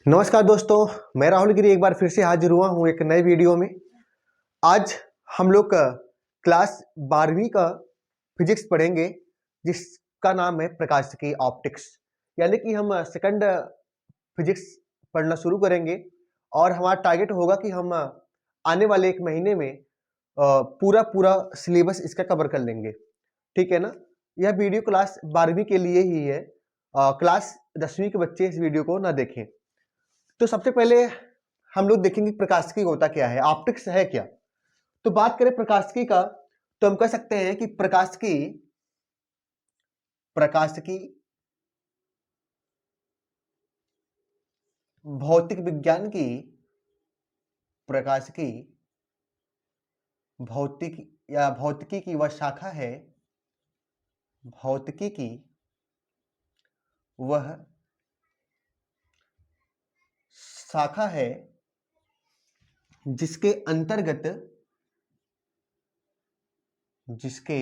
नमस्कार दोस्तों, मैं राहुल गिरी एक बार फिर से हाजिर हुआ हूँ एक नए वीडियो में। आज हम लोग क्लास 12वीं का फिजिक्स पढ़ेंगे, जिसका नाम है प्रकाशिकी ऑप्टिक्स। यानी कि हम सेकंड फिजिक्स पढ़ना शुरू करेंगे और हमारा टारगेट होगा कि हम आने वाले एक महीने में पूरा पूरा सिलेबस इसका कवर कर लेंगे। ठीक है ना। यह वीडियो क्लास 12वीं के लिए ही है। क्लास 10वीं के बच्चे इस वीडियो को ना देखें। तो सबसे पहले हम लोग देखेंगे प्रकाशिकी होता क्या है, ऑप्टिक्स है क्या। तो बात करें प्रकाशिकी का, तो हम कह सकते हैं कि प्रकाशिकी प्रकाशिकी भौतिक विज्ञान की प्रकाशिकी भौतिक या भौतिकी की वह शाखा है, भौतिकी की वह शाखा है जिसके अंतर्गत जिसके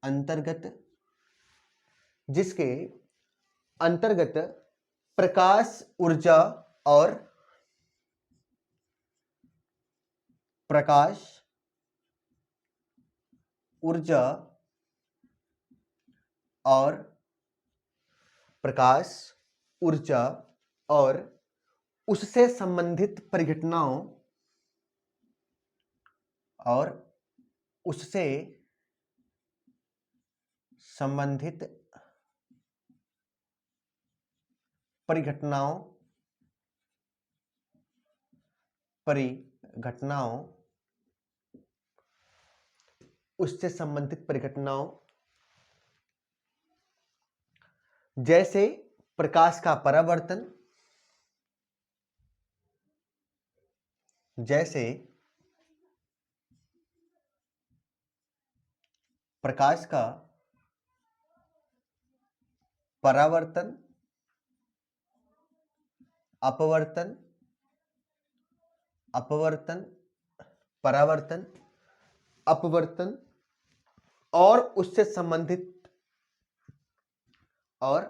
अंतर्गत जिसके अंतर्गत प्रकाश ऊर्जा और प्रकाश ऊर्जा और प्रकाश ऊर्जा और उससे संबंधित परिघटनाओं और उससे संबंधित परिघटनाओं परिघटनाओं उससे संबंधित परिघटनाओं जैसे प्रकाश का परावर्तन, जैसे प्रकाश का परावर्तन, अपवर्तन, अपवर्तन, परावर्तन, अपवर्तन और उससे संबंधित, और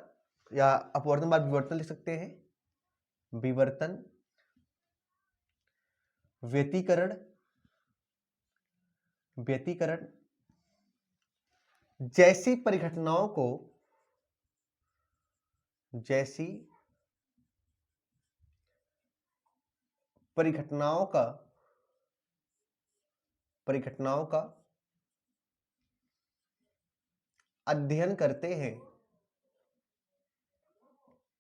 या अपवर्तन बाद विवर्तन लिख सकते हैं, विवर्तन, व्यतिकरण, व्यतिकरण जैसी परिघटनाओं को, जैसी परिघटनाओं का अध्ययन करते हैं,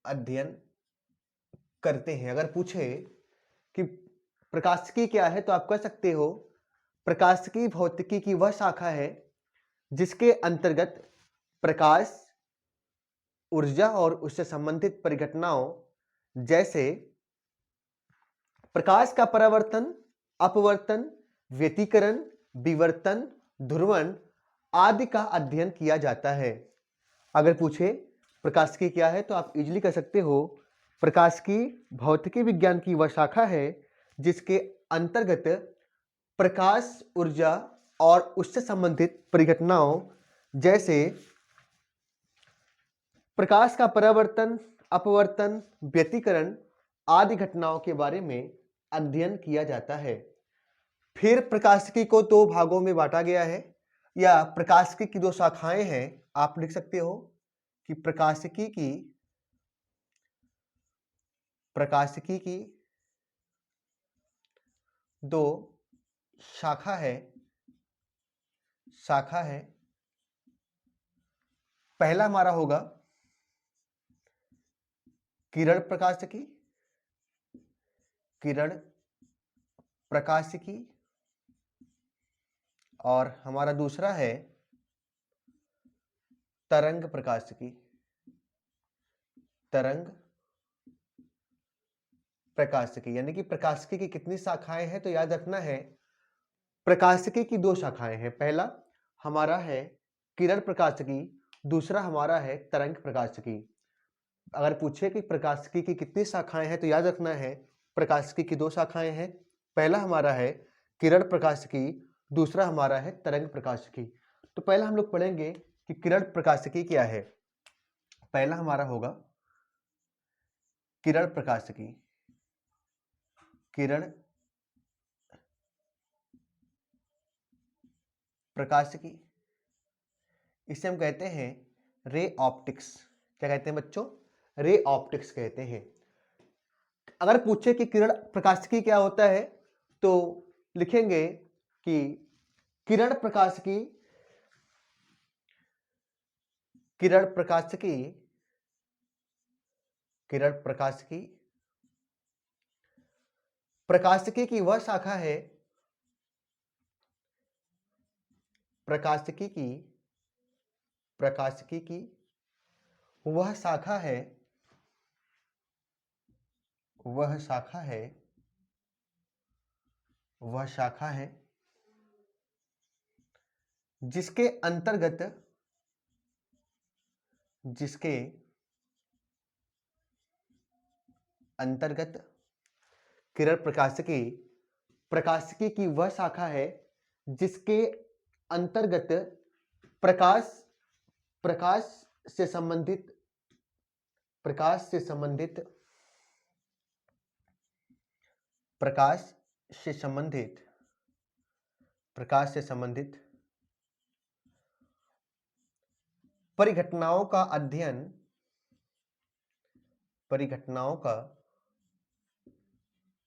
अध्ययन करते हैं। अगर पूछे कि प्रकाशिकी क्या है, तो आप कह सकते हो प्रकाशिकी भौतिकी की वह शाखा है जिसके अंतर्गत प्रकाश ऊर्जा और उससे संबंधित परिघटनाओं जैसे प्रकाश का परावर्तन, अपवर्तन, व्यतिकरण, विवर्तन, ध्रुवण आदि का अध्ययन किया जाता है। अगर पूछे प्रकाशिकी क्या है, तो आप इजीली कह सकते हो प्रकाशिकी भौतिकी विज्ञान की वह शाखा है जिसके अंतर्गत प्रकाश ऊर्जा और उससे संबंधित परिघटनाओं जैसे प्रकाश का परावर्तन, अपवर्तन, व्यतिकरण आदि घटनाओं के बारे में अध्ययन किया जाता है। फिर प्रकाशिकी को दो भागों में बांटा गया है, या प्रकाशिकी की दो शाखाएं हैं। आप लिख सकते हो कि प्रकाशिकी की दो शाखा है। पहला हमारा होगा किरण प्रकाशिकी और हमारा दूसरा है तरंग प्रकाशिकी। यानी कि प्रकाशिकी की कितनी शाखाएं हैं, तो याद रखना है प्रकाशिकी की दो शाखाएं हैं। पहला हमारा है किरण प्रकाशिकी, दूसरा हमारा है तरंग प्रकाशिकी। अगर पूछे कि प्रकाशिकी की कितनी शाखाएं हैं, तो याद रखना है प्रकाशिकी की दो शाखाएं हैं। पहला हमारा है किरण प्रकाशिकी, दूसरा हमारा है तरंग प्रकाशिकी। तो पहला हम लोग पढ़ेंगे कि किरण प्रकाशिकी क्या है। पहला हमारा होगा किरण प्रकाशिकी। किरण प्रकाशिकी, इसे हम कहते हैं रे ऑप्टिक्स। क्या कहते हैं बच्चों? रे ऑप्टिक्स कहते हैं। अगर पूछे कि किरण प्रकाशिकी क्या होता है तो लिखेंगे कि किरण प्रकाशिकी, किरण प्रकाशिकी, किरण प्रकाशिकी, प्रकाशिकी की वह शाखा है, प्रकाशिकी की, प्रकाशिकी की वह शाखा है, वह शाखा है, वह शाखा है जिसके अंतर्गत, जिसके अंतर्गत किरण प्रकाशिकी, प्रकाशिकी की वह शाखा है जिसके अंतर्गत प्रकाश, प्रकाश से संबंधित, प्रकाश से संबंधित, प्रकाश से संबंधित, प्रकाश से संबंधित परिघटनाओं का अध्ययन, परिघटनाओं का,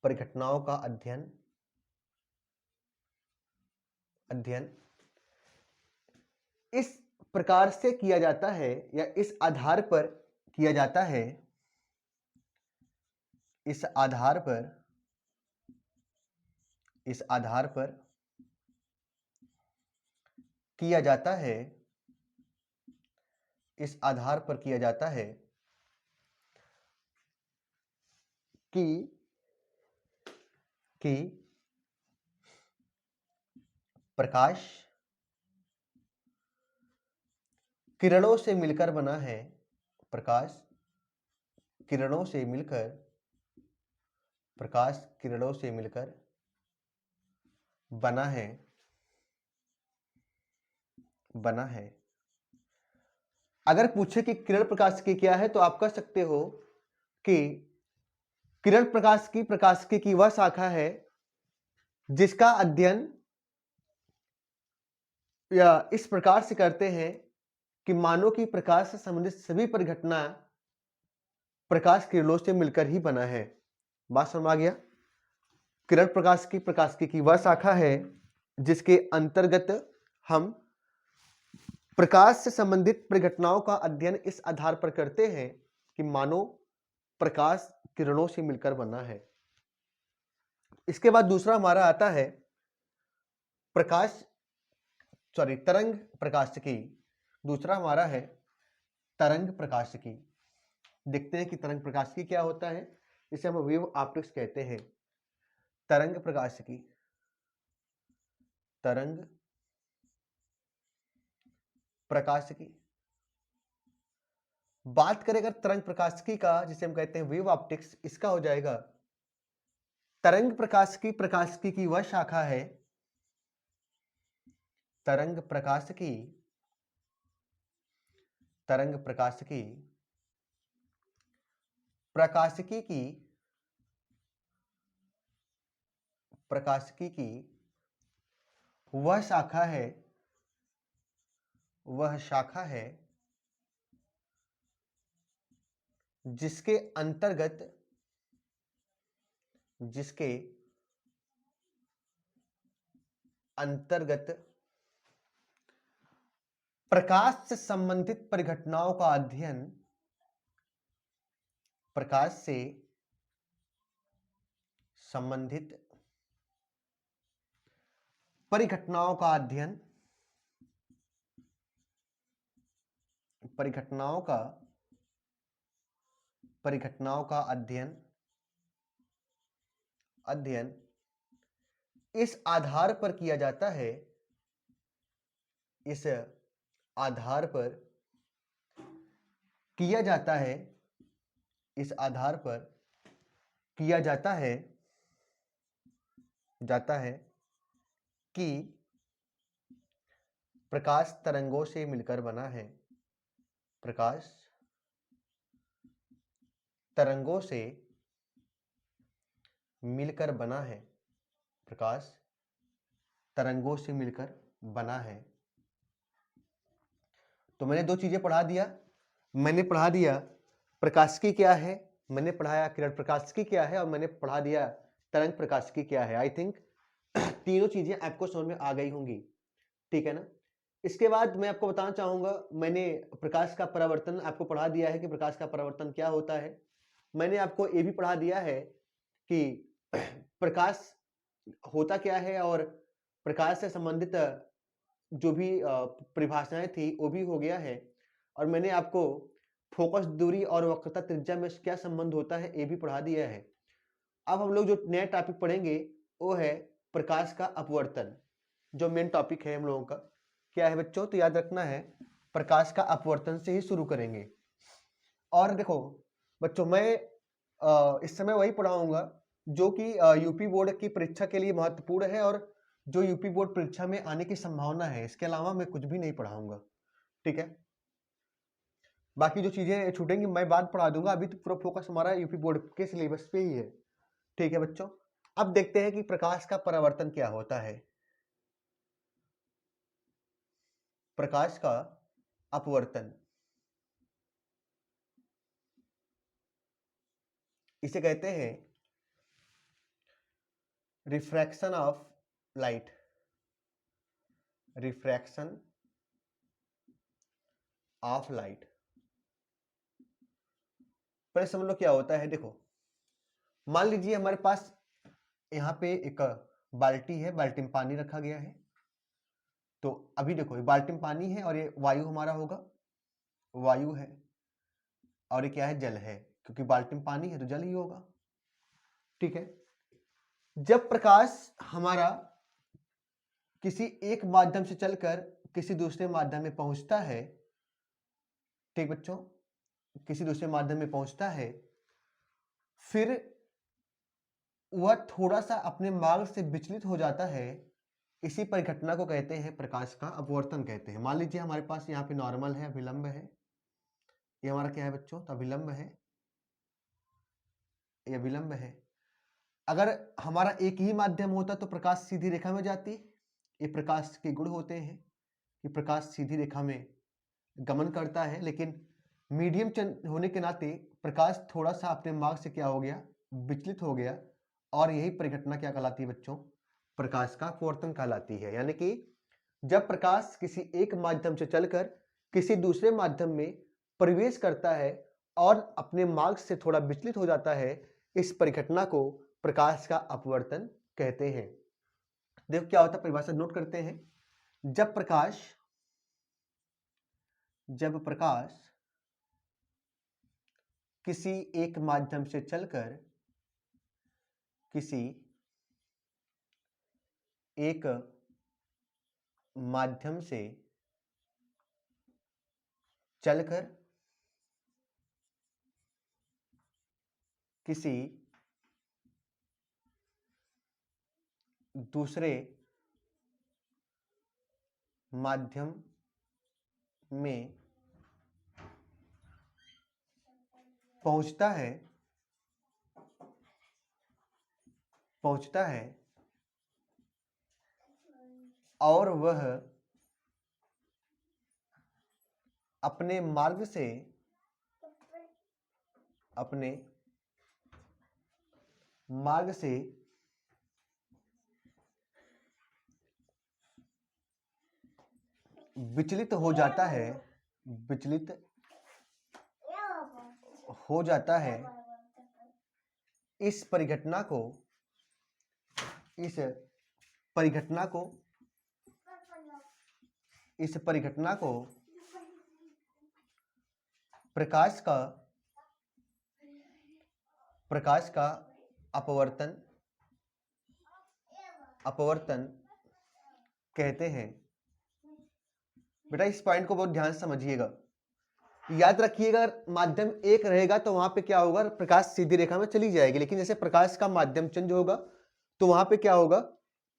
परिघटनाओं का अध्ययन, अध्ययन इस प्रकार से किया जाता है या इस आधार पर किया जाता है, इस आधार पर, इस आधार पर किया जाता है, इस आधार पर किया जाता है कि प्रकाश किरणों से मिलकर बना है, प्रकाश किरणों से मिलकर, प्रकाश किरणों से मिलकर बना है, बना है। अगर पूछे कि किरण प्रकाशिकी क्या है तो आप कह सकते हो कि किरण प्रकाशिकी, प्रकाशिकी की वह शाखा है जिसका अध्ययन या इस प्रकार से करते हैं कि मानव की प्रकाश से संबंधित सभी परिघटना प्रकाश किरणों से मिलकर ही बना है। बात समझ आ गया? किरण प्रकाशिकी, प्रकाशिकी की वह शाखा है जिसके अंतर्गत हम प्रकाश से संबंधित परिघटनाओं का अध्ययन इस आधार पर करते हैं कि मानो प्रकाश किरणों से मिलकर बना है। इसके बाद दूसरा हमारा आता है तरंग प्रकाशिकी। दूसरा हमारा है तरंग प्रकाशिकी। देखते हैं कि तरंग प्रकाशिकी क्या होता है। इसे हम वेव ऑप्टिक्स कहते हैं। तरंग प्रकाशिकी, तरंग प्रकाशिकी। बात करें अगर तरंग प्रकाशिकी का, जिसे हम कहते हैं वेव ऑप्टिक्स, इसका हो जाएगा तरंग प्रकाशिकी, प्रकाशिकी की वह शाखा है, तरंग प्रकाशिकी, तरंग प्रकाशिकी, प्रकाशिकी की, प्रकाशिकी की वह शाखा है, वह शाखा है जिसके अंतर्गत, जिसके अंतर्गत प्रकाश से संबंधित परिघटनाओं का अध्ययन, प्रकाश से संबंधित परिघटनाओं का अध्ययन, परिघटनाओं का, परिघटनाओं का अध्ययन, अध्ययन इस आधार पर किया जाता है, इस आधार पर किया जाता है, इस आधार पर किया जाता है, जाता है कि प्रकाश तरंगों से मिलकर बना है, प्रकाश तरंगों से मिलकर बना है। प्रकाश तरंगों से मिलकर बना है। तो मैंने दो चीजें पढ़ा दिया। मैंने पढ़ा दिया प्रकाशिकी क्या है, मैंने पढ़ाया किरण प्रकाशिकी क्या है, और मैंने पढ़ा दिया तरंग प्रकाशिकी क्या है। आई थिंक तीनों चीजें आपको समझ में आ गई होंगी, ठीक है ना। इसके बाद मैं आपको बताना चाहूंगा, मैंने प्रकाश का परावर्तन आपको पढ़ा दिया है कि प्रकाश का परावर्तन क्या होता है। मैंने आपको ये भी पढ़ा दिया है कि प्रकाश होता क्या है, और प्रकाश से संबंधित जो भी परिभाषाएं थी वो भी हो गया है। और मैंने आपको फोकस दूरी और वक्रता त्रिज्या में क्या संबंध होता है ये भी पढ़ा दिया है। अब हम लोग जो नया टॉपिक पढ़ेंगे वो है प्रकाश का अपवर्तन। जो मेन टॉपिक है हम लोगों का क्या है बच्चों, तो याद रखना है प्रकाश का अपवर्तन से ही शुरू करेंगे। और देखो बच्चों, मैं इस समय वही पढ़ाऊंगा जो कि यूपी बोर्ड की परीक्षा के लिए महत्वपूर्ण है और जो यूपी बोर्ड परीक्षा में आने की संभावना है। इसके अलावा मैं कुछ भी नहीं पढ़ाऊंगा, ठीक है। बाकी जो चीजें छूटेंगी मैं बाद पढ़ा दूंगा। अभी तो पूरा फोकस हमारा यूपी बोर्ड के सिलेबस पे ही है, ठीक है बच्चों। अब देखते हैं कि प्रकाश का परावर्तन क्या होता है। प्रकाश का अपवर्तन, इसे कहते हैं refraction of light. Refraction of light, पहले समझ लो क्या होता है। देखो मान लीजिए हमारे पास यहाँ पे एक बाल्टी है, बाल्टी में पानी रखा गया है। तो अभी देखो ये बाल्टी में पानी है और ये वायु हमारा होगा, वायु है, और ये क्या है, जल है, क्योंकि बाल्टी में पानी है तो जल ही होगा, ठीक है। जब प्रकाश हमारा किसी एक माध्यम से चलकर किसी दूसरे माध्यम में पहुंचता है, ठीक बच्चों, किसी दूसरे माध्यम में पहुंचता है, फिर वह थोड़ा सा अपने मार्ग से विचलित हो जाता है। इसी परिघटना को कहते हैं प्रकाश का अपवर्तन कहते हैं। मान लीजिए हमारे पास यहाँ पे नॉर्मल है, अभिलंब है, ये हमारा क्या है बच्चों, तो अभिलंब है, ये अभिलंब है। अगर हमारा एक ही माध्यम होता तो प्रकाश सीधी रेखा में जाती। ये प्रकाश के गुण होते हैं कि प्रकाश सीधी रेखा में गमन करता है, लेकिन मीडियम होने के नाते प्रकाश थोड़ा सा अपने मार्ग से क्या हो गया, विचलित हो गया, और यही परिघटना क्या कहलाती है बच्चों, प्रकाश का अपवर्तन कहलाती है। यानी कि जब प्रकाश किसी एक माध्यम से चलकर किसी दूसरे माध्यम में प्रवेश करता है और अपने मार्ग से थोड़ा विचलित हो जाता है, इस परिघटना को प्रकाश का अपवर्तन कहते हैं। देखो क्या होता है, परिभाषा नोट करते हैं। जब प्रकाश किसी एक माध्यम से चलकर किसी एक माध्यम से चलकर किसी दूसरे माध्यम में पहुंचता है और वह अपने मार्ग से विचलित हो जाता है, इस परिघटना को प्रकाश का अपवर्तन कहते हैं। बेटा इस पॉइंट को बहुत ध्यान से समझिएगा, याद रखिएगा। माध्यम एक रहेगा तो वहां पे क्या होगा, प्रकाश सीधी रेखा में चली जाएगी, लेकिन जैसे प्रकाश का माध्यम चेंज होगा तो वहां पे क्या होगा,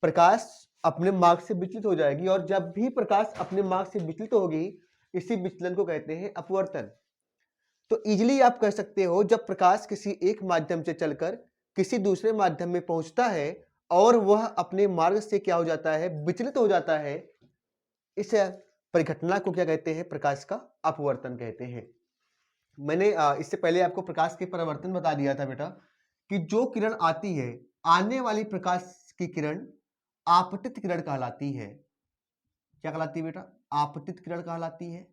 प्रकाश अपने मार्ग से विचलित हो जाएगी। और जब भी प्रकाश अपने मार्ग से विचलित होगी, इसी विचलन को कहते हैं अपवर्तन। तो इजीली आप कह सकते हो जब प्रकाश किसी एक माध्यम से चलकर किसी दूसरे माध्यम में पहुंचता है और वह अपने मार्ग से क्या हो जाता है, विचलित हो जाता है, इस परिघटना को क्या कहते हैं, प्रकाश का अपवर्तन कहते हैं। मैंने इससे पहले आपको प्रकाश के परावर्तन बता दिया था बेटा कि जो किरण आती है, आने वाली प्रकाश की किरण आपतित किरण कहलाती है। क्या कहलाती है बेटा? आपतित किरण कहलाती है।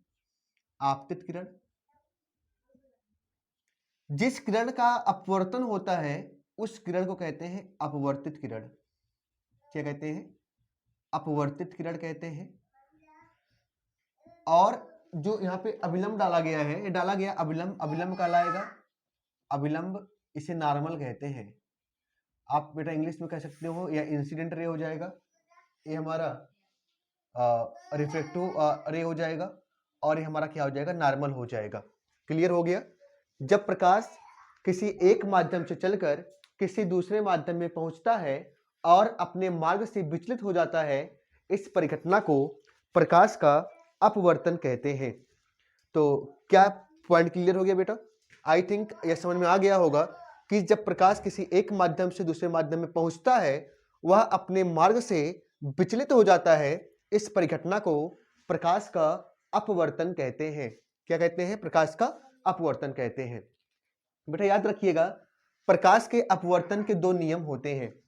आपतित किरण। जिस किरण का अपवर्तन होता है उस किरण को कहते हैं अपवर्तित किरण। क्या कहते हैं? अपवर्तित किरण कहते हैं। और जो यहाँ पे अभिलंब डाला गया है, ये डाला गया अभिलंब, अभिलंब कहलाएगा अभिलंब, इसे नॉर्मल कहते हैं। आप बेटा इंग्लिश में कह सकते हो या इंसिडेंट रे हो जाएगा, ये हमारा रिफ्लेक्टिव रे हो जाएगा, और ये हमारा क्या हो जाएगा, नॉर्मल हो जाएगा। क्लियर हो गया? जब प्रकाश किसी एक माध्यम से चलकर किसी दूसरे माध्यम में पहुंचता है और अपने मार्ग से विचलित हो जाता है, इस परिघटना को प्रकाश का अपवर्तन कहते हैं। तो क्या पॉइंट क्लियर हो गया बेटा? आई थिंक यह समझ में आ गया होगा कि जब प्रकाश किसी एक माध्यम से दूसरे माध्यम में पहुंचता है, वह अपने मार्ग से विचलित हो जाता है, इस परिघटना को प्रकाश का अपवर्तन कहते हैं। क्या कहते हैं? प्रकाश का अपवर्तन कहते हैं। बेटा याद रखिएगा, प्रकाश के अपवर्तन के दो नियम होते हैं।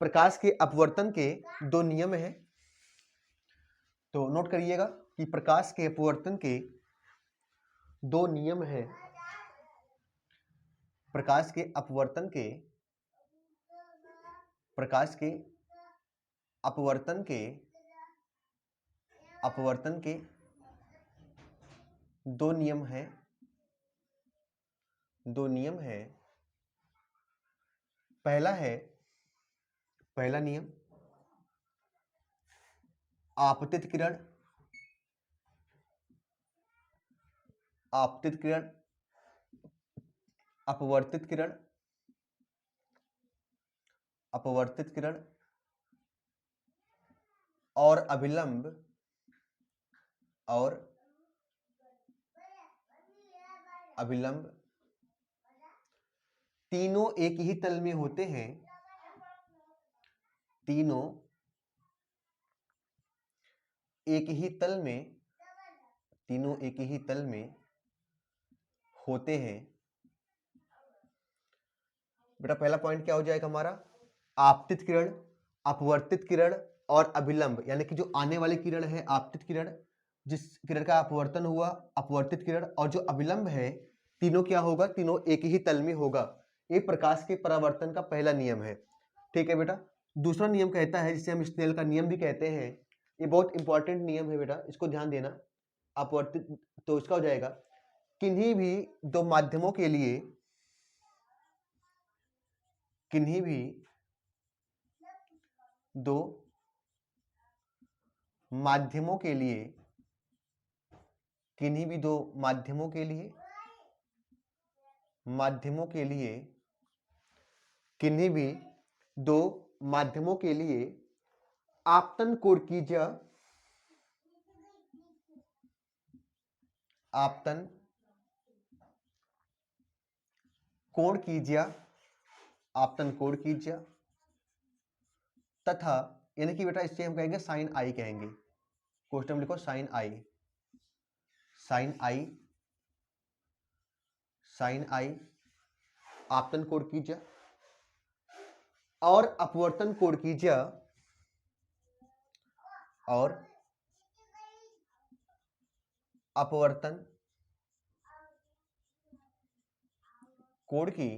प्रकाश के अपवर्तन के दो नियम हैं, तो नोट करिएगा कि प्रकाश के अपवर्तन के दो नियम हैं। प्रकाश के अपवर्तन के अपवर्तन के दो नियम हैं। पहला नियम आपतित किरण, अपवर्तित किरण और अभिलंब तीनों एक ही तल में होते हैं। तीनों एक ही तल में होते हैं। बेटा पहला पॉइंट क्या हो जाएगा हमारा? आपतित किरण, अपवर्तित किरण और अभिलंब, यानी कि जो आने वाली किरण है आपतित किरण, जिस किरण का अपवर्तन हुआ अपवर्तित किरण, और जो अभिलंब है, तीनों क्या होगा? तीनों एक ही तल में होगा। ये प्रकाश के परावर्तन का पहला नियम है। ठीक है बेटा। दूसरा नियम कहता है, जिसे हम स्नेल का नियम भी कहते हैं, ये बहुत इंपॉर्टेंट नियम है बेटा, इसको ध्यान देना। अपवर्तित, तो इसका हो जाएगा किन्हीं भी दो माध्यमों के लिए किन्हीं भी दो माध्यमों के लिए आपतन कोण कीजिए तथा, यानी कि बेटा इससे हम कहेंगे साइन आई कहेंगे। क्वेश्चन में लिखो साइन आई आपतन कोण कीजिए और अपवर्तन कोण कीजिए और अपवर्तन कोण की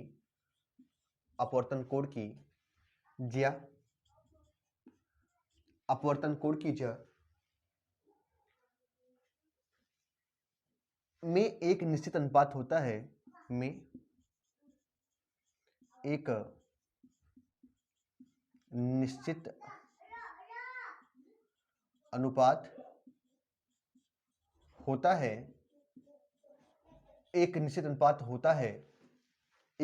में एक निश्चित अनुपात होता है, एक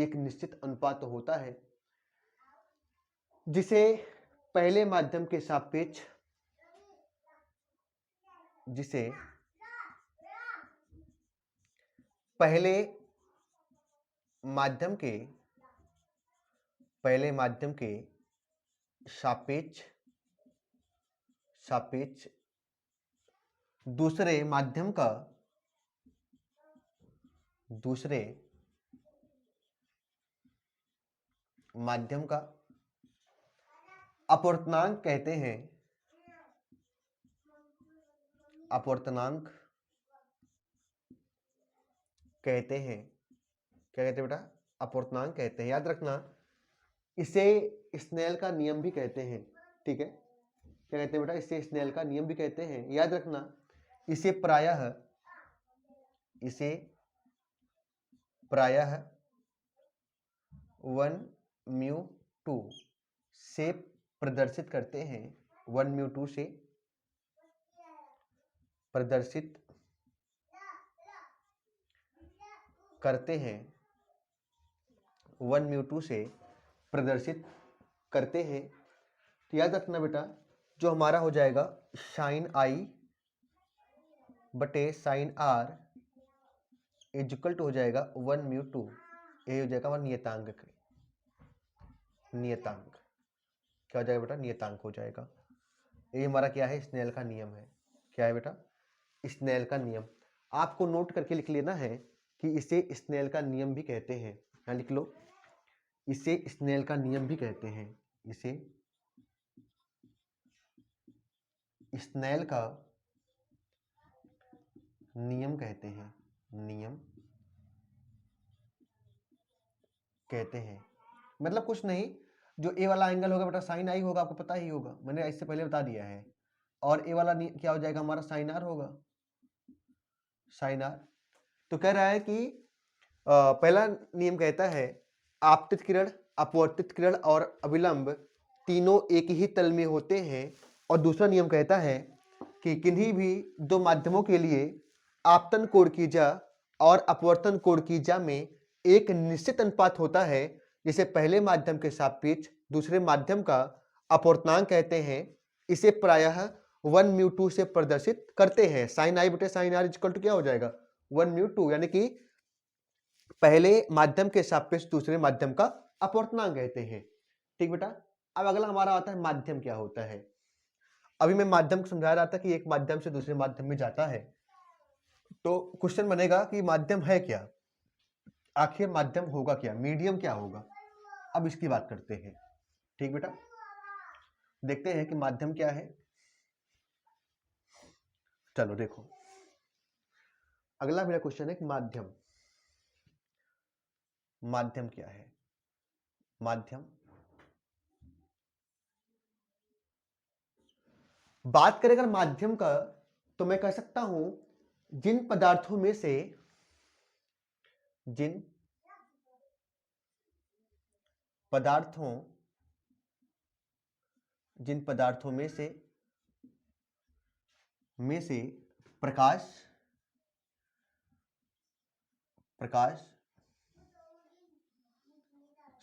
निश्चित अनुपात होता है जिसे पहले माध्यम के सापेक्ष पहले माध्यम के सापेक्ष दूसरे माध्यम का अपवर्तनांक कहते हैं। अपवर्तनांक कहते हैं, क्या कहते हैं बेटा? अपवर्तनांक कहते हैं। याद रखना, इसे स्नेल का नियम भी कहते हैं। ठीक है, क्या कहते हैं बेटा? इसे स्नेल का नियम भी कहते हैं। याद रखना, इसे प्रायः 1/2 से प्रदर्शित करते हैं। 1/2 से प्रदर्शित करते हैं। 1/2 से प्रदर्शित करते हैं। तो याद रखना बेटा, जो हमारा हो जाएगा साइन आई बटे साइन आर इक्वल टू हो जाएगा 1/2। ये हो जाएगा हमारा नियतांक। क्या हो जाएगा बेटा? नियतांक हो जाएगा। ये हमारा क्या है? स्नेल का नियम है। क्या है बेटा? स्नेल का नियम। आपको नोट करके लिख लेना है कि इसे स्नेल का नियम भी कहते हैं। यहाँ लिख लो, इसे स्नेल का नियम भी कहते हैं। इसे स्नेल का नियम कहते हैं। मतलब कुछ नहीं, जो ए वाला एंगल होगा बेटा साइन आई होगा, आपको पता ही होगा, मैंने इससे पहले बता दिया है। और ए वाला क्या हो जाएगा? हमारा साइन आर होगा। Sine R. तो कह रहा है कि पहला नियम कहता है आपतित किरण, अपवर्तित किरण और अभिलंब तीनों एक ही तल में होते हैं। और दूसरा नियम कहता है कि किन्हीं भी दो माध्यमों के लिए आपतन कोण की जा और अपवर्तन कोण की जा में एक निश्चित अनुपात होता है, जिसे पहले माध्यम के सापेक्ष दूसरे माध्यम का अपवर्तनांक कहते हैं। इसे प्रायः 1/2 से प्रदर्शित करते हैं। साइन आई बटे साइन आर इक्वल टू क्या हो जाएगा? 1/2, यानी कि पहले माध्यम के सापेक्ष दूसरे माध्यम का अपवर्तनांक कहते हैं। ठीक बेटा, अब अगला हमारा आता है माध्यम क्या होता है। अभी मैं माध्यम को समझा रहा था कि एक माध्यम से दूसरे माध्यम में जाता है। तो क्वेश्चन बनेगा कि माध्यम है क्या, आखिर माध्यम होगा क्या, मीडियम क्या होगा। अब इसकी बात करते हैं। ठीक बेटा, देखते हैं कि माध्यम क्या है। चलो देखो, अगला मेरा क्वेश्चन है कि माध्यम क्या है। माध्यम बात करें अगर माध्यम का, तो मैं कह सकता हूं जिन पदार्थों में से प्रकाश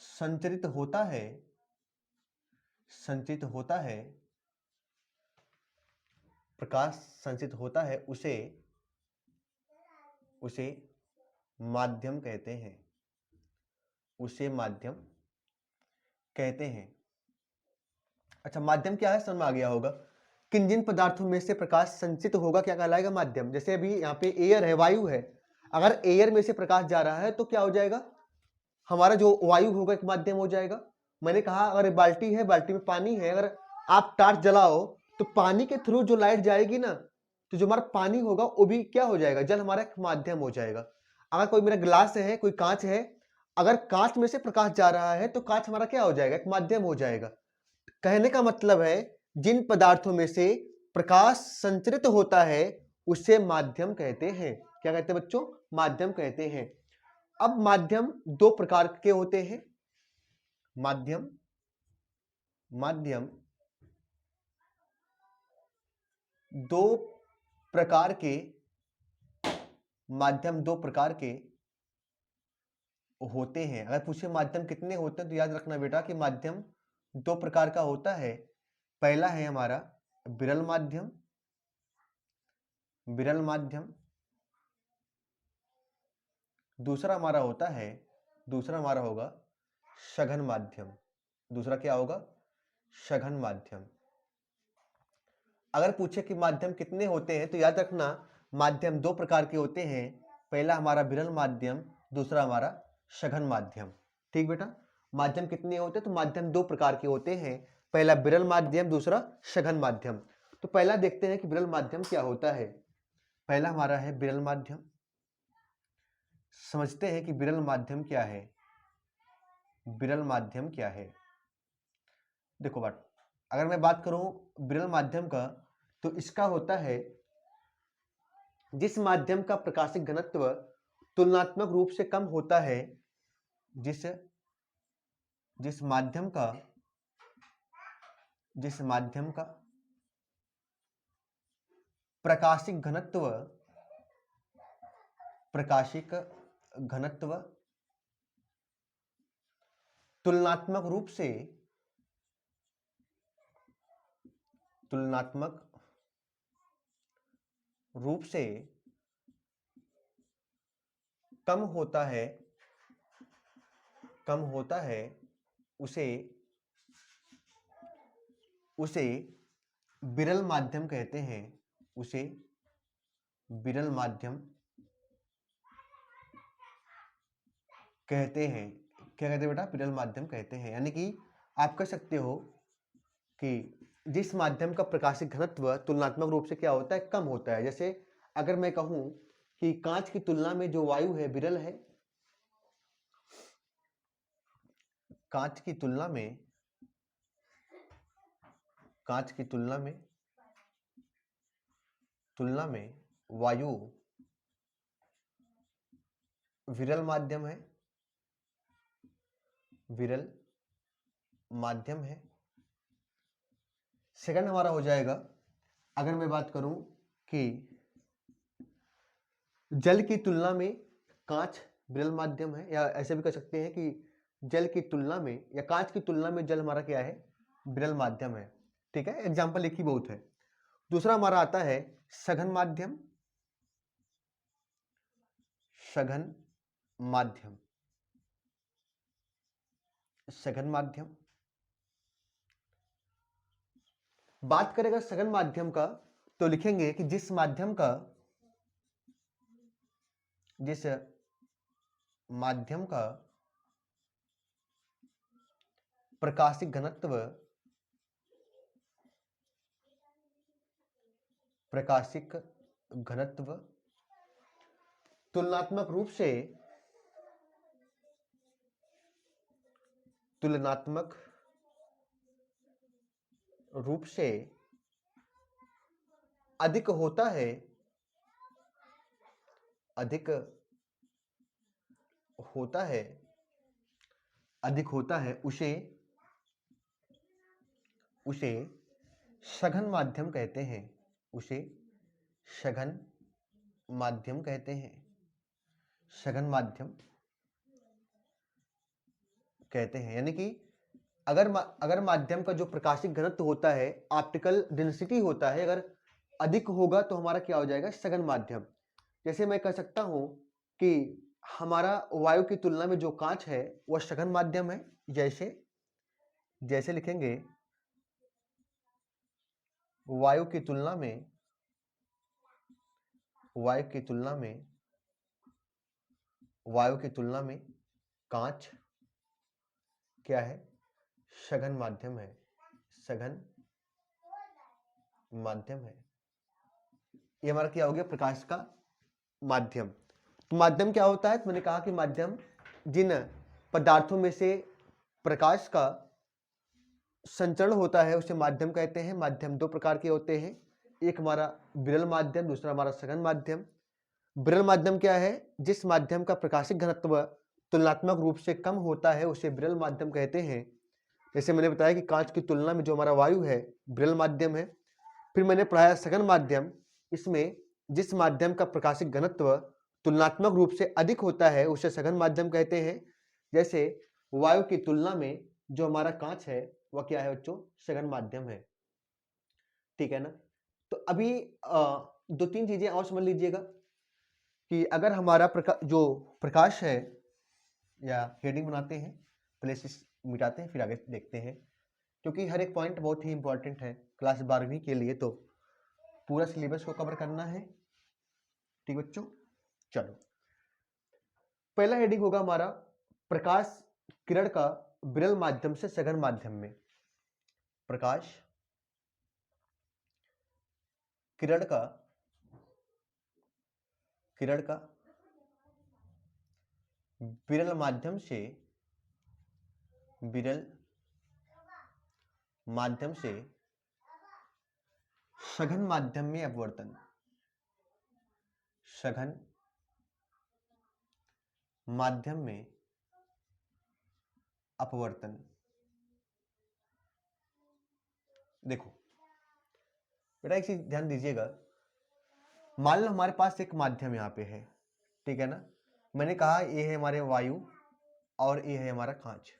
संचरित होता है, प्रकाश संचित होता है, उसे माध्यम कहते हैं। अच्छा, माध्यम क्या है समझ में आ गया होगा। किन जिन पदार्थों में से प्रकाश संचित होगा क्या कहलाएगा? माध्यम। जैसे अभी यहाँ पे एयर है, वायु है, अगर एयर में से प्रकाश जा रहा है तो क्या हो जाएगा? हमारा जो वायु होगा एक माध्यम हो जाएगा। मैंने कहा अगर बाल्टी है, बाल्टी में पानी है, अगर आप टार्च जलाओ तो पानी के थ्रू जो लाइट जाएगी ना, तो जो हमारा पानी होगा वो भी क्या हो जाएगा? जल हमारा एक माध्यम हो जाएगा। अगर कोई मेरा ग्लास है, कोई कांच है, अगर कांच में से प्रकाश जा रहा है तो कांच हमारा क्या हो जाएगा? एक माध्यम हो जाएगा। कहने का मतलब है जिन पदार्थों में से प्रकाश संचरित होता है उसे माध्यम कहते हैं। क्या कहते हैं बच्चों? माध्यम कहते हैं। अब माध्यम दो प्रकार के होते हैं। माध्यम दो प्रकार के होते हैं। अगर पूछे माध्यम कितने होते हैं तो याद रखना बेटा कि माध्यम दो प्रकार का होता है। पहला है हमारा विरल माध्यम, दूसरा हमारा होगा सघन माध्यम। दूसरा क्या होगा? सघन माध्यम। अगर पूछे कि माध्यम कितने होते हैं तो याद रखना माध्यम दो प्रकार के होते हैं, पहला हमारा विरल माध्यम, दूसरा हमारा सघन माध्यम। ठीक बेटा, माध्यम कितने होते हैं तो माध्यम दो प्रकार के होते हैं, पहला विरल माध्यम, दूसरा सघन माध्यम। तो पहला देखते हैं कि विरल माध्यम क्या होता है। पहला हमारा है विरल माध्यम। समझते हैं कि विरल माध्यम क्या है। विरल माध्यम क्या है? देखो बात, अगर मैं बात करूं विरल माध्यम का तो इसका होता है जिस माध्यम का प्रकाशिक घनत्व तुलनात्मक रूप से कम होता है, जिस माध्यम का प्रकाशिक घनत्व तुलनात्मक रूप से कम होता है उसे विरल माध्यम कहते हैं। उसे विरल माध्यम कहते हैं। क्या कहते हैं बेटा? विरल माध्यम कहते हैं। यानी कि आप कह सकते हो कि जिस माध्यम का प्रकाशिक घनत्व तुलनात्मक रूप से क्या होता है? कम होता है। जैसे अगर मैं कहूं कि कांच की तुलना में जो वायु है विरल है, कांच की तुलना में वायु विरल माध्यम है। सेकंड हमारा हो जाएगा, अगर मैं बात करूं कि जल की तुलना में कांच विरल माध्यम है, या ऐसे भी कह सकते हैं कि जल की तुलना में या कांच की तुलना में जल हमारा क्या है? विरल माध्यम है। ठीक है, एग्जाम्पल एक ही बहुत है। दूसरा हमारा आता है सघन माध्यम। सघन माध्यम बात करेगा सघन माध्यम का तो लिखेंगे कि जिस माध्यम का प्रकाशिक घनत्व तुलनात्मक रूप से अधिक होता है उसे सघन माध्यम कहते हैं। सघन माध्यम कहते हैं। यानी कि अगर माध्यम का जो प्रकाशिक घनत्व होता है, ऑप्टिकल डेंसिटी होता है, अगर अधिक होगा तो हमारा क्या हो जाएगा? सघन माध्यम। जैसे मैं कह सकता हूं कि हमारा वायु की तुलना में जो कांच है वह सघन माध्यम है। जैसे लिखेंगे वायु की तुलना में कांच क्या है? सघन माध्यम है। ये हमारा क्या हो गया? प्रकाश का माध्यम। तो माध्यम क्या होता है? तो मैंने कहा कि माध्यम जिन पदार्थों में से प्रकाश का संचरण होता है उसे माध्यम कहते हैं। माध्यम दो प्रकार के होते हैं, एक हमारा विरल माध्यम, दूसरा हमारा सघन माध्यम। विरल माध्यम क्या है? जिस माध्यम का प्रकाशिक घनत्व तुलनात्मक रूप से कम होता है उसे विरल माध्यम कहते हैं। जैसे मैंने बताया कि कांच की तुलना में जो हमारा वायु है विरल माध्यम है। फिर मैंने पढ़ाया सघन माध्यम, इसमें जिस माध्यम का प्रकाशिक घनत्व तुलनात्मक रूप से अधिक होता है उसे सघन माध्यम कहते हैं। जैसे वायु की तुलना में जो हमारा कांच है वह क्या है बच्चों? सघन माध्यम है। ठीक है ना? तो अभी दो तीन चीजें और समझ लीजिएगा कि अगर हमारा जो प्रकाश है, या हेडिंग बनाते हैं, प्लेसेस मिटाते हैं, फिर आगे देखते हैं, क्योंकि हर एक पॉइंट बहुत ही इंपॉर्टेंट है क्लास 12वीं के लिए, तो पूरा सिलेबस को कवर करना है। ठीक बच्चों, चलो पहला हेडिंग होगा हमारा प्रकाश किरण का विरल माध्यम से सघन माध्यम में। प्रकाश किरण का विरल माध्यम से सघन माध्यम में अपवर्तन। सघन माध्यम में अपवर्तन। देखो बेटा एक चीज ध्यान दीजिएगा, मान लो हमारे पास एक माध्यम यहाँ पे है, ठीक है ना। मैंने कहा ये है हमारे वायु और ये है हमारा कांच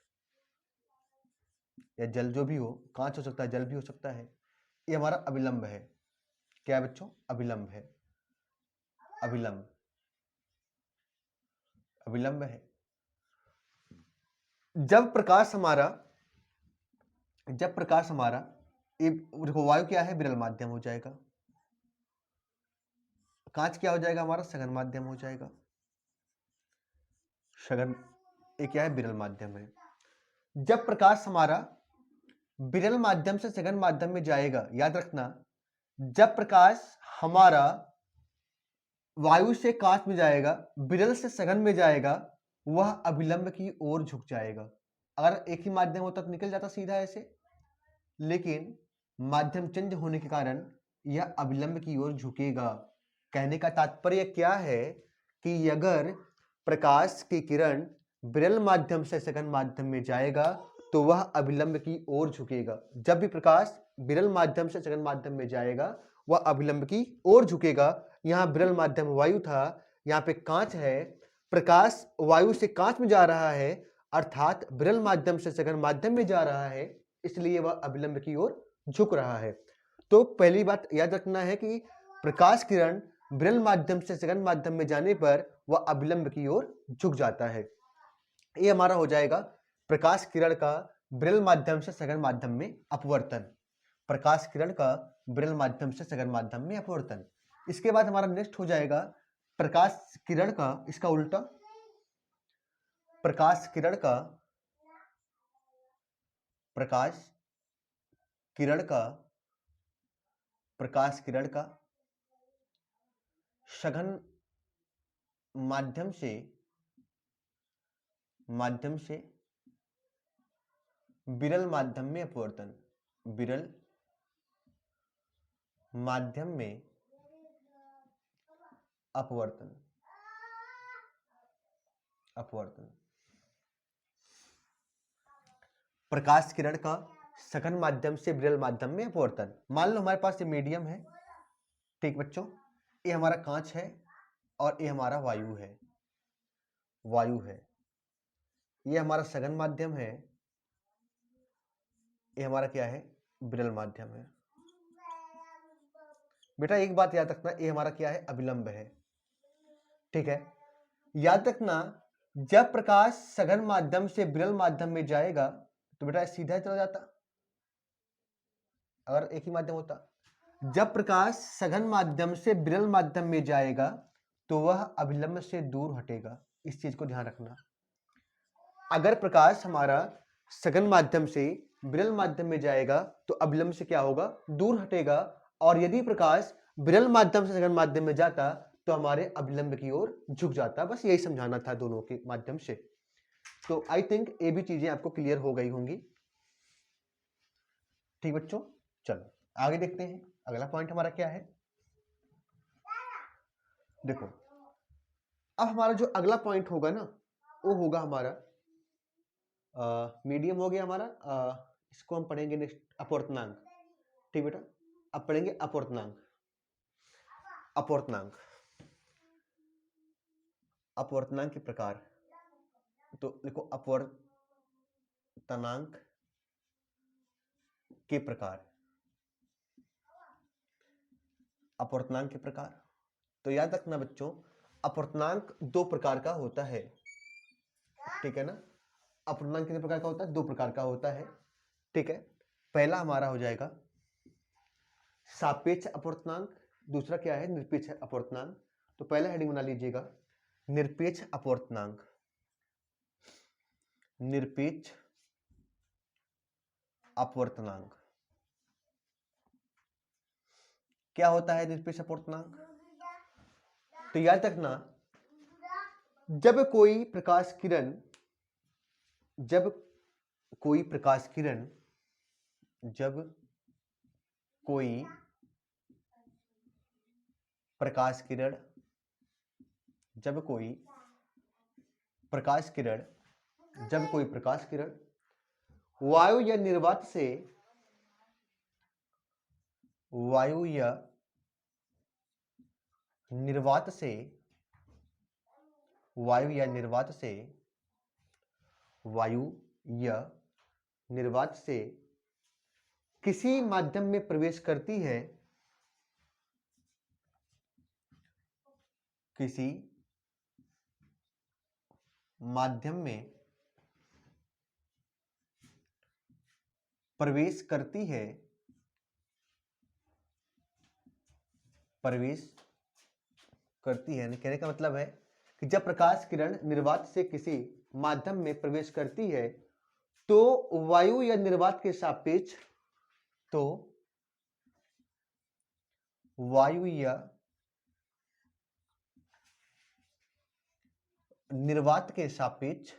या जल, जो भी हो, कांच हो सकता है, जल भी हो सकता है। ये हमारा अभिलंब है। क्या है बच्चों? अभिलंब है। अभिलंब है। जब प्रकाश हमारा ये देखो, वायु क्या है? विरल माध्यम हो जाएगा। कांच क्या हो जाएगा? हमारा सघन माध्यम हो जाएगा। सघन ये क्या है? विरल माध्यम है। जब प्रकाश हमारा विरल माध्यम से सघन माध्यम में जाएगा, याद रखना, जब प्रकाश हमारा वायु से कांच में जाएगा, विरल से सघन में जाएगा, वह अभिलंब की ओर झुक जाएगा। अगर एक ही माध्यम होता तो निकल जाता सीधा ऐसे, लेकिन माध्यम चेंज होने के कारण यह अभिलंब की ओर झुकेगा। कहने का तात्पर्य क्या है कि अगर प्रकाश की किरण विरल माध्यम से सघन माध्यम में जाएगा तो वह अभिलंब की ओर झुकेगा। जब भी प्रकाश विरल माध्यम से सघन माध्यम में जाएगा वह अभिलंब की ओर झुकेगा। यहाँ विरल माध्यम वायु था, यहाँ पे कांच है। प्रकाश वायु से कांच में जा रहा है, अर्थात विरल माध्यम से सघन माध्यम में जा रहा है, इसलिए वह अभिलंब की ओर झुक रहा है। तो पहली बात याद रखना है कि प्रकाश किरण विरल माध्यम से सघन माध्यम में जाने पर वह अभिलंब की ओर झुक जाता है। ये हमारा हो जाएगा प्रकाश किरण का विरल माध्यम से सघन माध्यम में अपवर्तन। प्रकाश किरण का विरल माध्यम से सघन माध्यम में अपवर्तन। इसके बाद हमारा नेक्स्ट हो जाएगा प्रकाश किरण का, इसका उल्टा, प्रकाश किरण का सघन माध्यम से विरल माध्यम में अपवर्तन। विरल माध्यम में अपवर्तन। प्रकाश किरण का सघन माध्यम से विरल माध्यम में अपवर्तन। मान लो हमारे पास ये मीडियम है, ठीक बच्चों, ये हमारा कांच है और ये हमारा वायु है। ये हमारा सघन माध्यम है, ये हमारा क्या है? विरल माध्यम है। बेटा एक बात याद रखना, ये हमारा क्या है? अभिलंब है। ठीक है, याद रखना, जब प्रकाश सघन माध्यम से विरल माध्यम में जाएगा तो बेटा सीधा चला जाता अगर एक ही माध्यम होता। जब प्रकाश सघन माध्यम से विरल माध्यम में जाएगा तो वह अभिलंब से दूर हटेगा। इस चीज को ध्यान रखना। अगर प्रकाश हमारा सघन माध्यम से विरल माध्यम में जाएगा तो अभिलंब से क्या होगा? दूर हटेगा। और यदि प्रकाश विरल माध्यम से सघन माध्यम में जाता तो हमारे अभिलंब की ओर झुक जाता। बस यही समझाना था दोनों के माध्यम से। तो आई थिंक ये भी चीजें आपको क्लियर हो गई होंगी। ठीक बच्चों, चलो आगे देखते हैं अगला पॉइंट हमारा क्या है। देखो अब हमारा जो अगला पॉइंट होगा ना, वो होगा हमारा मीडियम हो गया हमारा। इसको हम पढ़ेंगे नेक्स्ट, अपवर्तनांक। ठीक बेटा, अब पढ़ेंगे अपवर्तनांक। अपवर्तनांक के प्रकार। तो देखो, अपवर्तनांक के प्रकार। तो याद रखना बच्चों, अपूर्णांक दो प्रकार का होता है, ठीक है ना। अपूर्णांक कितने प्रकार का होता है? दो प्रकार का होता है, ठीक है। पहला हमारा हो जाएगा सापेक्ष अपूर्णांक, दूसरा क्या है? निरपेक्ष अपूर्णांक। तो पहला हेडिंग बना लीजिएगा निरपेक्ष अपूर्णांक। निरपेक्ष अपवर्तनांक क्या होता है? निरपेक्ष अपवर्तनांक, तो याद रखना, जब कोई प्रकाश किरण जब कोई प्रकाश किरण जब कोई प्रकाश किरण जब कोई प्रकाश किरण जब कोई प्रकाश किरण वायु या निर्वात से वायु या निर्वात से वायु या निर्वात से वायु या निर्वात से किसी माध्यम में प्रवेश करती है, किसी माध्यम में प्रवेश करती है, प्रवेश करती है। कहने का मतलब है कि जब प्रकाश किरण निर्वात से किसी माध्यम में प्रवेश करती है तो वायु या निर्वात के सापेक्ष वायु या निर्वात के सापेक्ष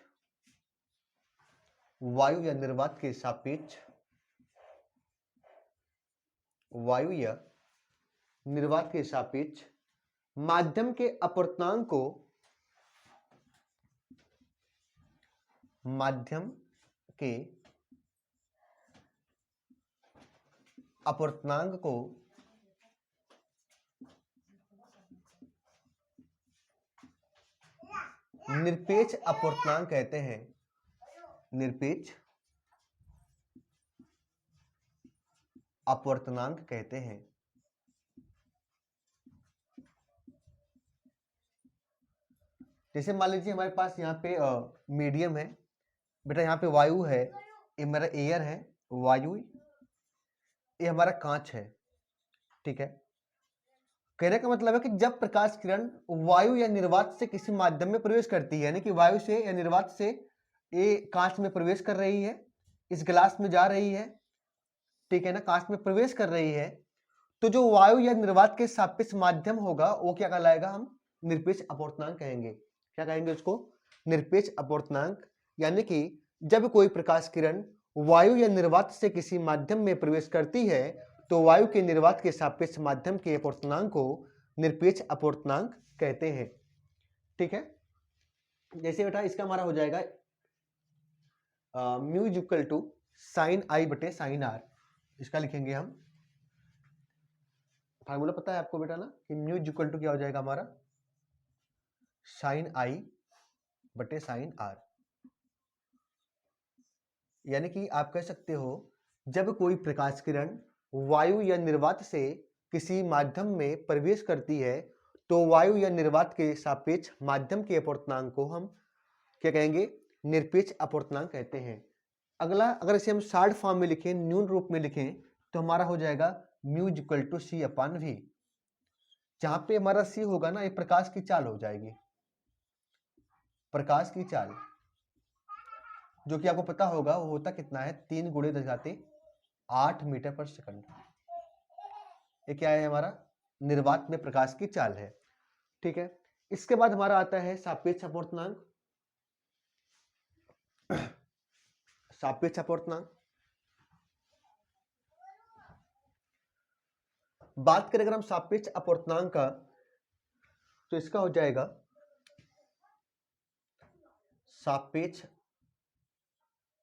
वायु या निर्वात के सापेक्ष वायु या निर्वात के सापेक्ष माध्यम के अपवर्तनांक को माध्यम के अपवर्तनांक को निरपेक्ष अपवर्तनांक कहते हैं। निरपेक्ष अपवर्तनांक कहते हैं। जैसे मान लीजिए हमारे पास यहाँ पे मीडियम है बेटा, यहाँ पे वायु है, ये मेरा एयर है, वायु, ये हमारा कांच है, ठीक है। कहने का मतलब है कि जब प्रकाश किरण वायु या निर्वात से किसी माध्यम में प्रवेश करती है, यानी कि वायु से या निर्वात से ये कांच में प्रवेश कर रही है, इस गिलास में जा रही है, ठीक है ना, कांच में प्रवेश कर रही है, तो जो वायु या निर्वात के सापेक्ष माध्यम होगा वो क्या कहलाएगा? हम निरपेक्ष अपवर्तनांक कहेंगे। क्या कहेंगे उसको? निरपेक्ष अपवर्तनांक। यानी कि जब कोई प्रकाश किरण वायु या निर्वात से किसी माध्यम में प्रवेश करती है तो वायु के निर्वात के सापेक्ष माध्यम के अपवर्तनांक को निरपेक्ष अपवर्तनांक कहते हैं, ठीक है। जैसे बेटा इसका हमारा हो जाएगा म्यू इक्वल टू साइन आई बटे साइन आर। इसका लिखेंगे हम, फार्मूला पता है आपको बेटा ना कि म्यू इक्वल टू क्या हो जाएगा हमारा? साइन आई बटे साइन आर। यानी कि आप कह सकते हो जब कोई प्रकाश किरण वायु या निर्वात से किसी माध्यम में प्रवेश करती है तो वायु या निर्वात के सापेक्ष माध्यम के अपवर्तनांक को हम क्या कहेंगे? निरपेक्ष अपवर्तनांक कहते हैं। अगला, अगर इसे हम शॉर्ट फॉर्म में लिखें, न्यून रूप में लिखें, तो हमारा हो जाएगा mu equal to C upon V. जहां पे हमारा सी होगा ना, ये प्रकाश की चाल हो जाएगी, प्रकाश की चाल, जो कि आपको पता होगा वो होता कितना है? 3 गुणे 10⁸ मीटर पर सेकंड। ये क्या है? हमारा निर्वात में प्रकाश की चाल है, ठीक है। इसके बाद हमारा आता है सापेक्ष अपवर्तनांक। सापेक्ष अपवर्तनांक बात करें अगर हम सापेक्ष अपवर्तनांक का, तो इसका हो जाएगा सापेक्ष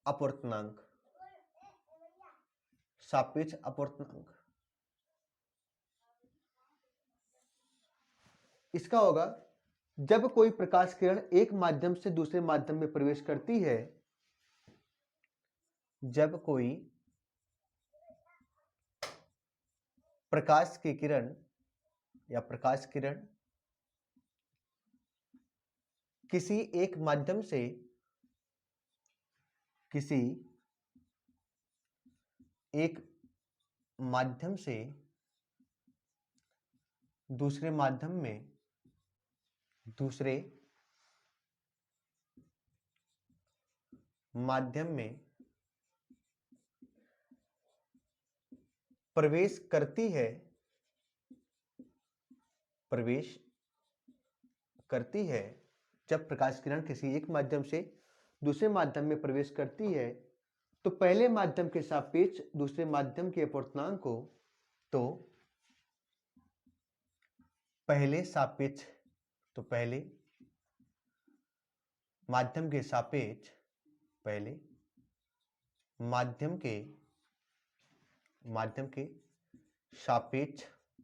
अपवर्तनांक। सापेक्ष अपवर्तनांक इसका होगा जब कोई प्रकाश किरण एक माध्यम से दूसरे माध्यम में प्रवेश करती है, जब कोई प्रकाश की किरण या प्रकाश किरण किसी एक माध्यम से किसी एक माध्यम से दूसरे माध्यम में प्रवेश करती है। जब प्रकाश किरण किसी एक माध्यम से दूसरे माध्यम में प्रवेश करती है तो पहले माध्यम के सापेक्ष दूसरे माध्यम के अपवर्तनांक को पहले माध्यम के सापेक्ष दूसरे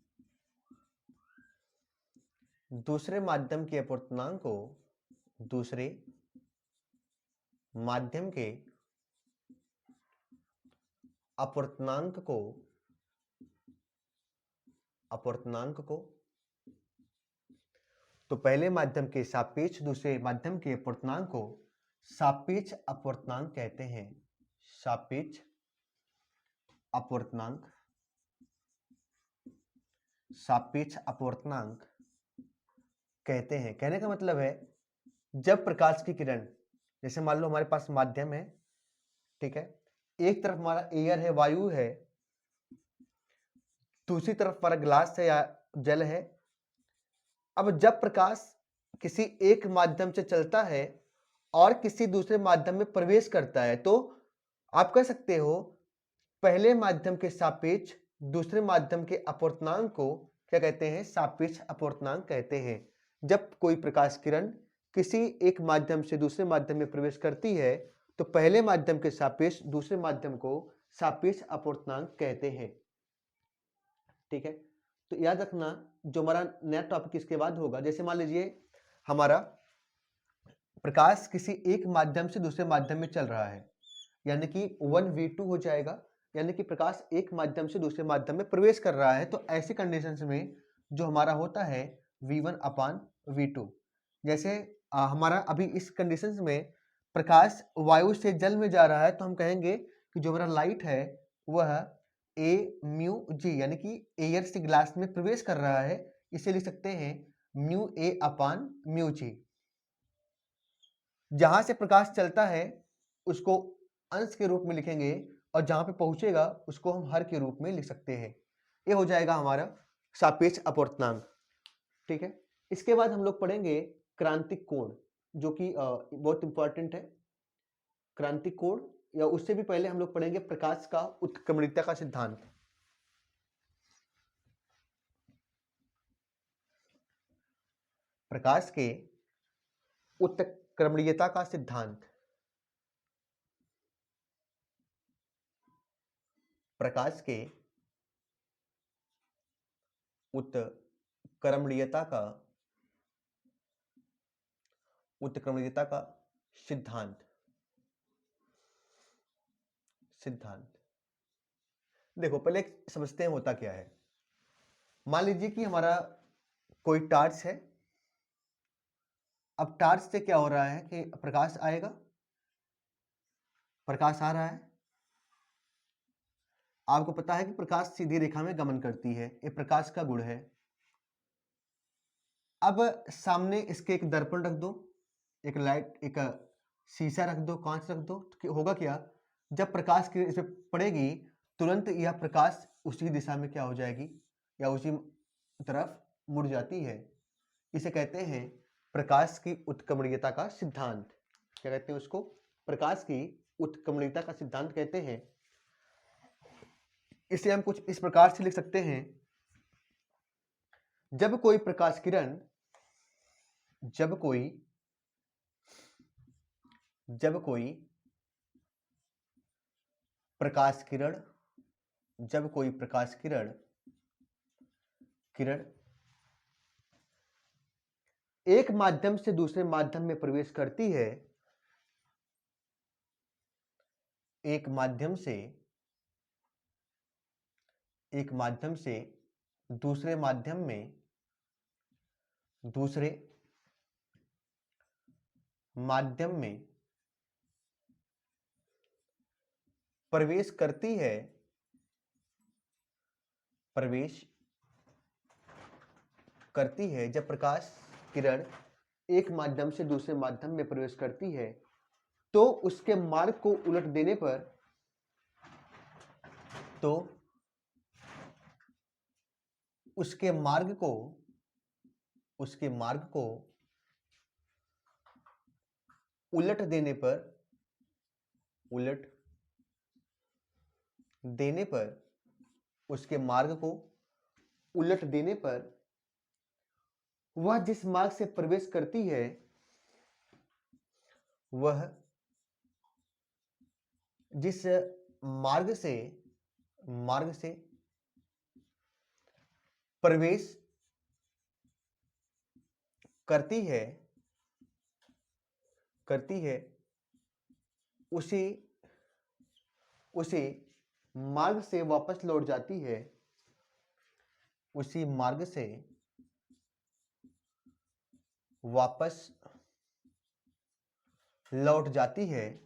माध्यम के अपवर्तनांक को तो पहले माध्यम के सापेक्ष दूसरे माध्यम के अपवर्तनांक को सापेक्ष अपवर्तनांक कहते हैं। सापेक्ष अपवर्तनांक कहते हैं। कहने का मतलब है जब प्रकाश की किरण, जैसे मान लो हमारे पास माध्यम है, ठीक है, एक तरफ हमारा एयर है, वायु है, दूसरी तरफ हमारा ग्लास है या जल है। अब जब प्रकाश किसी एक माध्यम से चलता है और किसी दूसरे माध्यम में प्रवेश करता है तो आप कह सकते हो पहले माध्यम के सापेक्ष दूसरे माध्यम के अपवर्तनांक को क्या कहते हैं? सापेक्ष अपवर्तनांक कहते हैं। जब कोई प्रकाश किरण किसी एक माध्यम से दूसरे माध्यम में प्रवेश करती है तो पहले माध्यम के सापेक्ष दूसरे माध्यम को सापेक्ष अपवर्तनांक कहते हैं। ठीक है, तो याद रखना जो हमारा नया टॉपिक इसके बाद होगा, जैसे मान लीजिए हमारा प्रकाश किसी एक माध्यम से दूसरे माध्यम में चल रहा है, यानी कि 1v2 हो जाएगा, यानी कि प्रकाश एक माध्यम से दूसरे माध्यम में प्रवेश कर रहा है। तो ऐसी कंडीशंस में जो हमारा होता है v1/v2। जैसे हमारा अभी इस कंडीशंस में प्रकाश वायु से जल में जा रहा है तो हम कहेंगे कि जो हमारा लाइट है वह a म्यू जी, यानी कि एयर से ग्लास में प्रवेश कर रहा है, इसे लिख सकते हैं म्यू a/म्यू जी। जहां से प्रकाश चलता है उसको अंश के रूप में लिखेंगे और जहां पे पहुंचेगा उसको हम हर के रूप में लिख सकते हैं। ये हो जाएगा हमारा सापेक्ष अपवर्तनांक। ठीक है, इसके बाद हम लोग पढ़ेंगे क्रांतिक कोण, जो कि बहुत इंपॉर्टेंट है। क्रांतिक कोण, या उससे भी पहले हम लोग पढ़ेंगे प्रकाश का उत्क्रमणीयता का सिद्धांत। प्रकाश के उत्क्रमणीयता का सिद्धांत। प्रकाश के उत्क्रमणीयता का सिद्धांत। देखो पहले समझते हैं होता क्या है। मान लीजिए कि हमारा कोई टार्च है। अब टार्च से क्या हो रहा है कि प्रकाश आएगा, प्रकाश आ रहा है। आपको पता है कि प्रकाश सीधी रेखा में गमन करती है, ये प्रकाश का गुण है। अब सामने इसके एक दर्पण रख दो, एक लाइट, एक शीशा रख दो, कांच रख दो, तो होगा क्या? जब प्रकाश की इस पे पड़ेगी तुरंत यह प्रकाश उसी दिशा में क्या हो जाएगी, या उसी तरफ मुड़ जाती है। इसे कहते हैं प्रकाश की उत्क्रमणीयता का सिद्धांत। क्या कहते हैं उसको? प्रकाश की उत्क्रमणीयता का सिद्धांत कहते हैं। इसे हम कुछ इस प्रकार से लिख सकते हैं, जब कोई प्रकाश किरण जब कोई प्रकाश किरण एक माध्यम से दूसरे माध्यम में प्रवेश करती है, एक माध्यम से दूसरे माध्यम में प्रवेश करती है, प्रवेश करती है, जब प्रकाश किरण एक माध्यम से दूसरे माध्यम में प्रवेश करती है तो उसके मार्ग को उलट देने पर, तो उसके मार्ग को उलट देने पर उसके मार्ग को उलट देने पर वह जिस मार्ग से प्रवेश करती है वह जिस मार्ग से प्रवेश करती है उसी मार्ग से वापस लौट जाती है, उसी मार्ग से वापस लौट जाती है,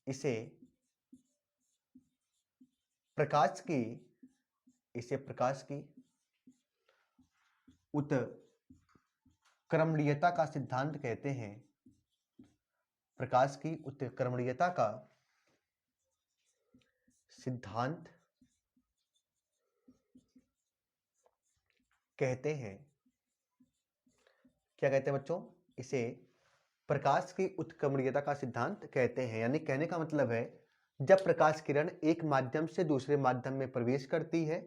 इसे प्रकाश की उत्क्रमणीयता का सिद्धांत कहते हैं। प्रकाश की उत्क्रमणीयता का सिद्धांत कहते हैं। क्या कहते हैं बच्चों? इसे प्रकाश की उत्क्रमणीयता का सिद्धांत कहते हैं। यानी कहने का मतलब है जब प्रकाश किरण एक माध्यम से दूसरे माध्यम में प्रवेश करती है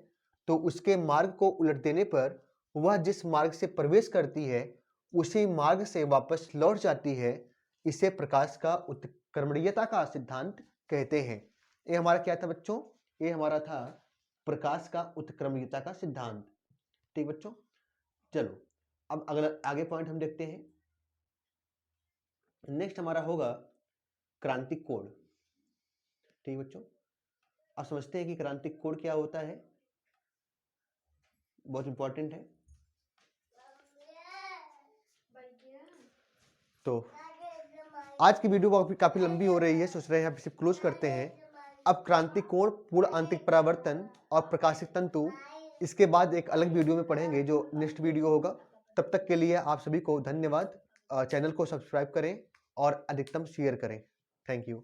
तो उसके मार्ग को उलट देने पर वह जिस मार्ग से प्रवेश करती है उसी मार्ग से वापस लौट जाती है। इसे प्रकाश का उत्क्रमणीयता का सिद्धांत कहते हैं। ये हमारा क्या था बच्चों? ये हमारा था प्रकाश का उत्क्रमणीयता का सिद्धांत। ठीक बच्चों, चलो अब अगला आगे पॉइंट हम देखते हैं। नेक्स्ट हमारा होगा क्रांतिक कोण। ठीक बच्चों, आप समझते हैं कि क्रांतिक कोण क्या होता है? बहुत इंपॉर्टेंट है। तो आज की वीडियो काफी लंबी हो रही है, सोच रहे हैं आप इसे क्लोज करते हैं। अब क्रांतिक कोण, पूर्ण आंतरिक परावर्तन और प्रकाशिक तंतु, इसके बाद एक अलग वीडियो में पढ़ेंगे जो नेक्स्ट वीडियो होगा। तब तक के लिए आप सभी को धन्यवाद। चैनल को सब्सक्राइब करें और अधिकतम शेयर करें। Thank you.